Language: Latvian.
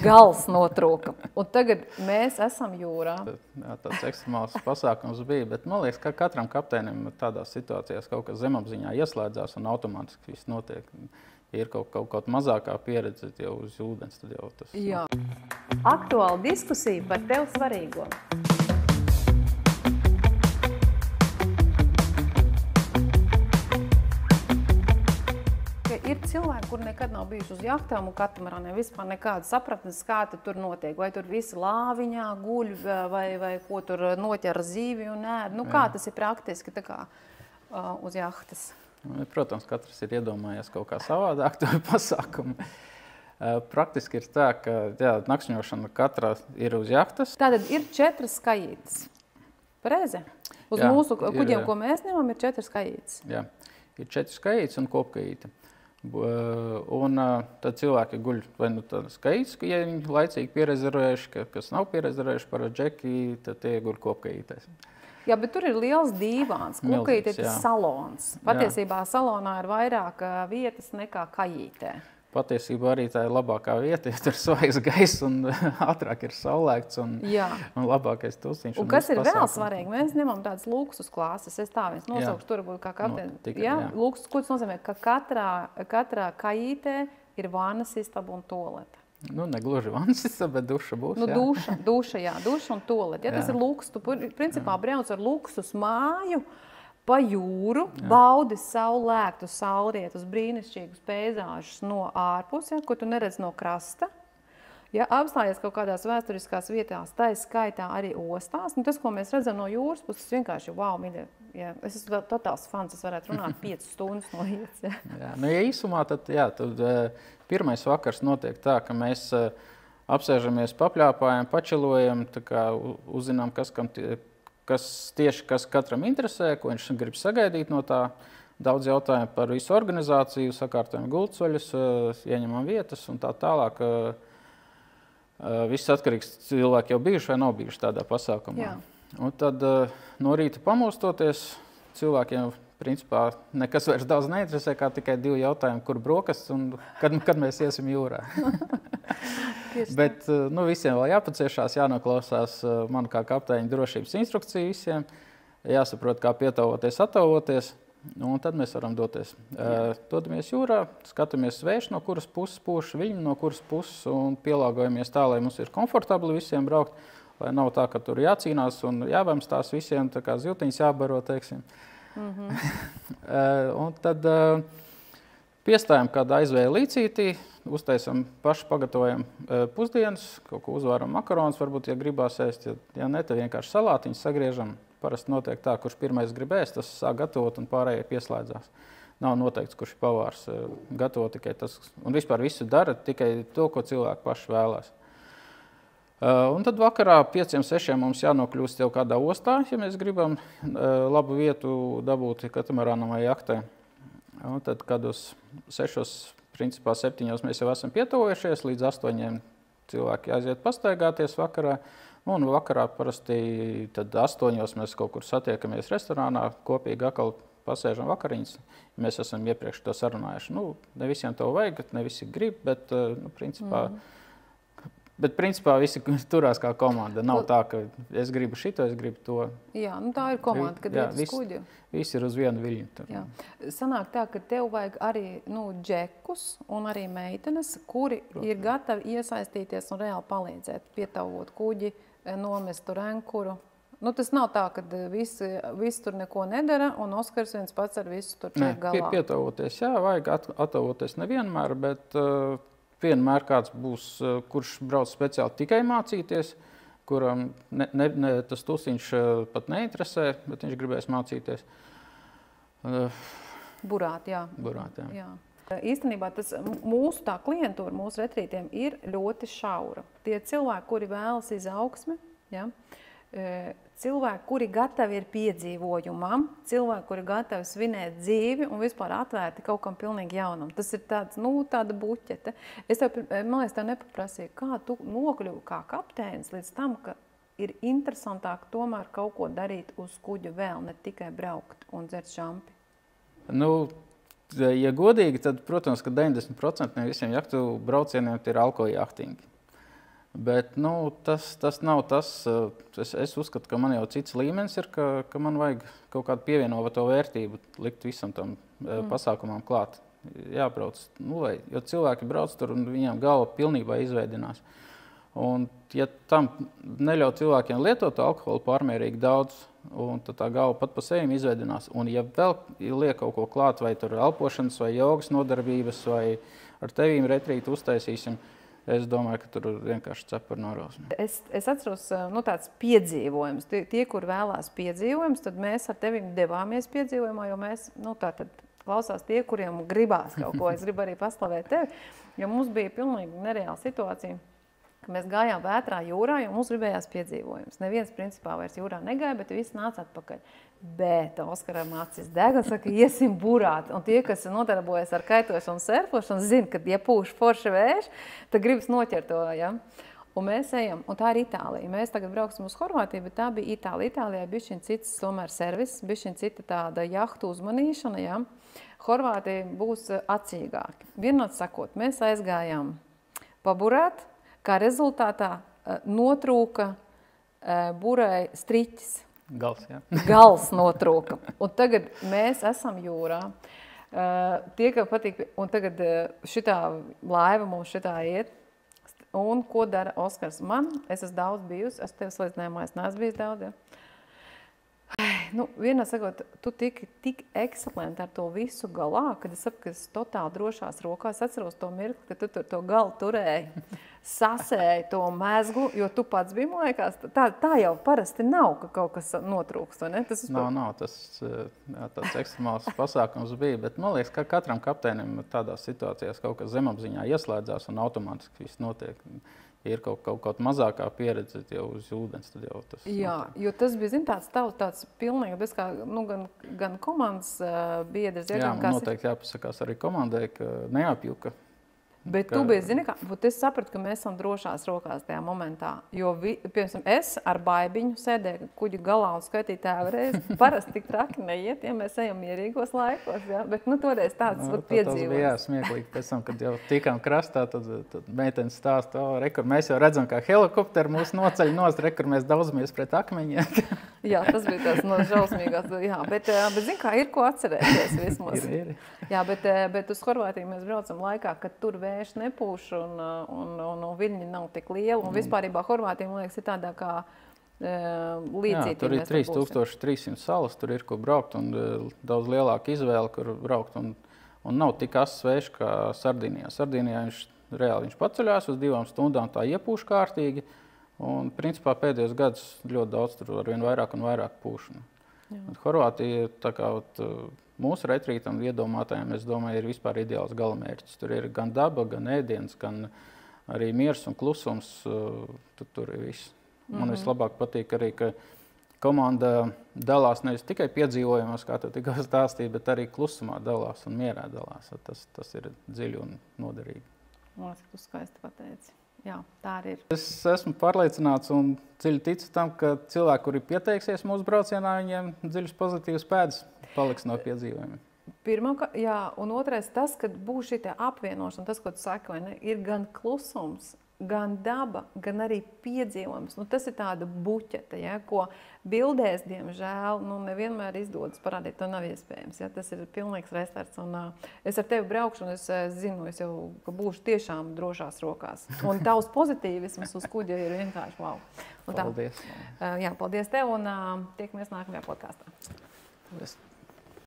gals notrūka. Un tagad mēs esam jūrā. Jā, tāds ekstremāls pasākums bija, bet man liekas, ka katram kapteinim tādās situācijās kaut kas zemapziņā ieslēdzās un automātiski viss notiek. Ja ir kaut mazākā pieredze jau uz ūdens, tad jau tas... Jā. Aktuāla diskusija par tev svarīgo. Ir cilvēki, kuri nekad nav bijuši uz jahtām un katamarāniem, vispār nekāda sapratnes, kā tur notiek. Vai tur visi lāviņā guļ, vai ko tur noķer zīvi un ēd. Nu, kā tas ir praktiski tā kā uz jahtas? Protams, katrs ir iedomājies kaut kā savādāk to pasākumu. Praktiski ir tā, ka nakšņošana katrā ir uz jahtas. Tātad ir 4 skajītes. Pareizi? Uz mūsu kuģiem, ko mēs ņemam, ir 4 skajītes. Jā, ir 4 skajītes un kopkajīte. Un tad cilvēki guļ vai nu tādas skajītes, ja viņi laicīgi pierezervējuši, kas nav pierezervējuši par džeki, tad tie guļ kopkajītēs. Jā, bet tur ir liels dīvāns. Kopkajīte ir salons. Patiesībā salonā ir vairāk vietas nekā kajītē. Patiesībā arī tā ir labākā vieta, ja tur svaigs gaiss un ātrāk ir saulēkts un labākais tusiņš. Un kas ir vēl svarīgi? Mēs ņemam tādas luksus klāses. Es tā viens nosaukšu, tur būtu kā kapteini. Luksus, ko tas nozīmē? Ka katrā kajītē ir vannas istaba un toalete. Nu, ne gluži vannas istaba, bet duša būs. Nu, duša un toalete. Ja tas ir luksus, tu principā brauc ar luksus māju, pa jūru, baudi saulēktu saulrietus, brīnišķīgus peizāžus no ārpus, ko tu neredz no krasta. Ja apstājies kaut kādās vēsturiskās vietās, tā skaitā arī ostās, nu tas, ko mēs redzam no jūras puses, vienkārši wow, mīļie. Ja, es esmu totāls fans, es varētu runāt 5 stundas no vietas. Ja, nu, ja īsumā, tad pirmais vakars notiek tā, ka mēs apsēžamies, papļāpājam, pačilojam, tā kā uzzinām, kas katram interesē, ko viņš grib sagaidīt no tā. Daudz jautājumu par visu organizāciju, sakārtojam gultsoļus, ieņemam vietas un tā tālāk. Viss atkarīgs, cilvēki jau bijuši vai nav bijuši tādā pasākumā. Jā. Un tad no rīta pamostoties, cilvēkiem principā nekas vairs daudz neinteresē, kā tikai 2 jautājumi, kur brokastis un kad mēs iesim jūrā. Bet visiem vēl jāpaciešās, jānoklausās man kā kapteiņa drošības instrukciju visiem, jāsaprot, kā pietavoties, attavoties, un tad mēs varam doties. Dodamies jūrā, skatāmies vējš, no kuras puses pūš viļņi, no kuras puses, un pielāgojamies tā, lai mums ir komfortabli visiem braukt, lai nav tā, ka tur jācīnās un jāvemstās visiem, tā kā ziltiņas jābaro, teiksim. Un tad piestājam kādu aizvēju līcītī, uztaisam paši pagatavojam pusdienas, kaut ko uzvāram makaronus, varbūt, ja gribās ēst, ja ne, tad vienkārši salātiņus sagriežam. Parasti notiek tā, kurš pirmais grib ēst, tas sāk gatavot un pārējie pieslēdzās. Nav noteikts, kurš pavārs gatavo tikai tas, un vispār visu dara tikai to, ko cilvēki paši vēlās. Un tad vakarā 5-6 mums jānokļūst jau kādā ostā, ja mēs gribam labu vietu dabūt katamarānam vai jahtai. Un tad kādos 6, principā 7 mēs jau esam pietavojušies, līdz 8 cilvēki aiziet pastaigāties vakarā. Un vakarā parasti tad 8 mēs kaut kur satiekamies restorānā, kopīgi atkal pasēžam vakariņas. Mēs esam iepriekš to sarunājuši. Nu, ne visiem to vajag, ne visi grib, bet principā visi turās kā komanda. Nav tā, ka es gribu šito, es gribu to. Jā, nu tā ir komanda, kad ir uz kuģi. Visi ir uz vienu viļņu. Jā. Sanāk tā, ka tev vajag arī džekus un arī meitenes, kuri ir gatavi iesaistīties un reāli palīdzēt, pietavot kuģi, nomest tur enkuru. Nu, tas nav tā, ka visi tur neko nedara un Oskars viens pats ar visu tur tiek galā. Pietavoties, jā, vajag attavoties nevienmēr, bet vienmēr kāds būs, kurš brauc speciāli tikai mācīties, kuram tas tusiņš pat neinteresē, bet viņš gribēs mācīties. Burāt, jā. Burāt, jā. Īstenībā tas mūsu tā klientūra, mūsu retrītiem ir ļoti šaura. Tie cilvēki, kuri vēlas izaugsmi, ja? Cilvēki, kuri gatavi ir piedzīvojumam, cilvēki, kuri gatavi svinēt dzīvi un vispār atvērti kaut kam pilnīgi jaunam. Tas ir tāds, tāda buķete. Es tev, man liekas, tev nepaprasīju, kā tu nokļuvi kā kapteinis līdz tam, ka ir interesantāk tomēr kaut ko darīt uz kuģa vēl, ne tikai braukt un dzert šampi. Nu, ja godīgi, tad, protams, ka 90% no visiem jahtu braucieniem ir alko jahtingi. Bet tas nav tas. Es uzskatu, ka man jau cits līmenis ir, ka man vajag kaut kādu pievienoto vērtību likt visam tam pasākumam klāt. Jābrauc, jo cilvēki brauc tur un viņiem galva pilnībā izveidinās. Un, ja tam neļauj cilvēkiem lietot alkoholu pārmērīgi daudz, un tad tā galva pat pa sevi izveidinās. Un ja vēl liek kaut ko klāt, vai tur elpošanas, vai jogas nodarbības, vai ar tevīm retrītu uztaisīsim, es domāju, ka tur vienkārši cepar norausmi. Es atceros tāds piedzīvojums. Tie, kur vēlās piedzīvojums, tad mēs ar tevim devāmies piedzīvojumā, jo mēs, tātad klausās tie, kuriem gribās kaut ko. Es gribu arī paslavēt tevi, jo mums bija pilnīgi nereāla situācija, ka mēs gājām Vētrā jūrā, jo mums gribējās piedzīvojums. Neviens principā vairs jūrā negāja, bet viss nāca atpakaļ. Bet Oskaram acis deg un saka, iesim burāt. Un tie, kas nodarbojas ar kaitošanu un surfošanu, zina, ka ja pūš forša vējš, tad gribas noķert to, ja? Un mēs ejam, un tā ir Itālija. Mēs tagad brauksim uz Horvātiju, bet tā bija Itālija. Itālijā bišķiņ cits tomēr servis, bišķiņ cita tāda jahtu uzmanīšana, ja? Horvātija būs acīgāki. Vienot sakot, mēs aizgājām paburēt, kā rezultātā notrūka burei striķis. Gals, jā. Gals notrūka. Un tagad mēs esam jūrā. Tie, ka patīk, un tagad šitā laiva mums šitā iet. Un ko dara Oskars? Es esmu daudz bijusi, es tev salīdzinājumā, es neesmu bijis daudz, ja? Vienā sakot, tu tik ekscelenti ar to visu galā, kad es saprotu, ka es totāli drošās rokās atceros to mirkli, ka tu tur to galu turēji, sasēji to mezglu, jo tu pats biji, man liekas, tā jau parasti nav, ka kaut kas notrūkst, vai ne? Nav, tas tāds ekstremāls pasākums bija, bet man liekas, ka katram kapteinim tādās situācijās kaut kas zemapziņā ieslēdzās un automātiski viss notiek. Ja ir kaut mazākā pieredze jau uz ūdens, tad jau tas Jā, jo tas bija, tāds pilnīgi, bez kā, gan komandas biedrs. Jā, noteikti jāpasakās arī komandai, ka neapjuka. Bet tu biji, zini kā, es sapratu, ka mēs esam drošās rokās tajā momentā, jo, piemēram, es ar baibiņu sēdēju kuģi galā un skaitīju tēvreiz. Parasti tik traki neiet, ja mēs ejam mierīgos laikos, ja? Bet, toreiz tāds piedzīvojums. Tas bija smieklīgi, pēc tam, kad jau tikām krastā, tad meitenes stāsta, rekur, mēs jau redzam, kā helikopteri mūs noceļ nost, rekur, mēs daudzamies pret akmeņiem. Jā, tas bija tās žausmīgās, jā, bet zini kā, ir ko atcerēties vismaz. Ir. Jā, bet uz Horvātiju mēs braucam laikā, kad tur vējš nepūš un viļņi nav tik lieli. Un vispārībā Horvātija, man liekas, ir tādā kā līdzītī. Jā, tur ir 3300 salas, tur ir ko braukt un daudz lielāka izvēle, kur braukt. Un nav tik ass vējš kā Sardīnijā. Sardīnijā viņš paceļās uz 2 stundām, tā iepūš kārtīgi. Un principā pēdējos gadus ļoti daudz tur ar vien vairāk un vairāk pūšana. Horvātija tā kā mūsu retrītam iedomātājiem, es domāju, ir vispār ideāls galamērķis. Tur ir gan daba, gan ēdiens, gan arī miers un klusums. Tur ir viss. Man vislabāk patīk arī, ka komanda dalās nevis tikai piedzīvojumos, kā tu tikko stāstīji, bet arī klusumā dalās un mierā dalās. Tas ir dziļi un noderīgi. Man liekas, ka tu skaisti pateici. Jā, tā arī ir. Es esmu pārliecināts un dziļi ticu tam, ka cilvēki, kuri pieteiksies mūsu braucienā, viņiem dziļas pozitīvas pēdas paliks no piedzīvojumiem. Pirmkārt, jā, un otrais tas, kad būs šī apvienošana, tas, ko tu saki, vai ne, ir gan klusums, gan daba, gan arī piedzīvojums. Tas ir tāda buķeta, ja, ko bildēs, diemžēl, nevienmēr izdodas parādīt, to nav iespējams. Ja. Tas ir pilnīgs restarts. Un, es ar tevi braukšu, un es zinu, ka būšu tiešām drošās rokās. Un tavs pozitīvisms uz kuģa ir vienkārši wow. Paldies. Jā, paldies tev, un tiekamies nākamajā podkāstā. Paldies.